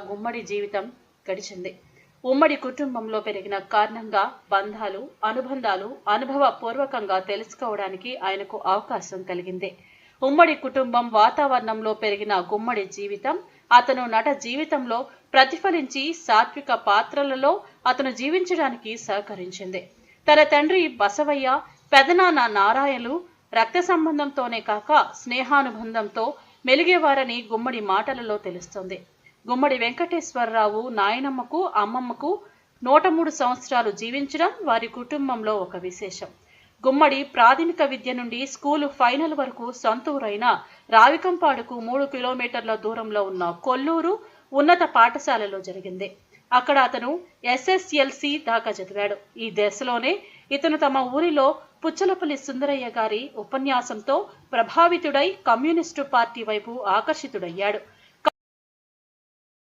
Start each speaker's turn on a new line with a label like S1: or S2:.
S1: గుమ్మడి జీవితం గడిచింది. ఉమ్మడి కుటుంబంలో పెరిగిన కారణంగా బంధాలు, అనుబంధాలు అనుభవపూర్వకంగా తెలుసుకోవడానికి ఆయనకు అవకాశం కలిగింది. ఉమ్మడి కుటుంబం వాతావరణంలో పెరిగిన గుమ్మడి జీవితం అతను నట జీవితంలో ప్రతిఫలించి సాత్విక పాత్రలలో అతను జీవించడానికి సహకరించింది. తన తండ్రి బసవయ్య, పెదనాన్న నారాయణులు రక్త సంబంధంతోనే కాక స్నేహానుబంధంతో మెలిగేవారని గుమ్మడి మాటలలో తెలుస్తుంది. గుమ్మడి వెంకటేశ్వరరావు నాయనమ్మకు, అమ్మమ్మకు 103 సంవత్సరాలు జీవించడం వారి కుటుంబంలో ఒక విశేషం. గుమ్మడి ప్రాథమిక విద్య నుండి స్కూలు ఫైనల్ వరకు సొంతూరైన రావికంపాడుకు 3 కిలోమీటర్ల దూరంలో ఉన్న కొల్లూరు ఉన్నత పాఠశాలలో జరిగింది. అక్కడ అతను SSLC దాకా చదివాడు. ఈ దశలోనే ఇతను తమ ఊరిలో పుచ్చలపల్లి సుందరయ్య గారి ఉపన్యాసంతో ప్రభావితుడై కమ్యూనిస్టు పార్టీ వైపు ఆకర్షితుడయ్యాడు.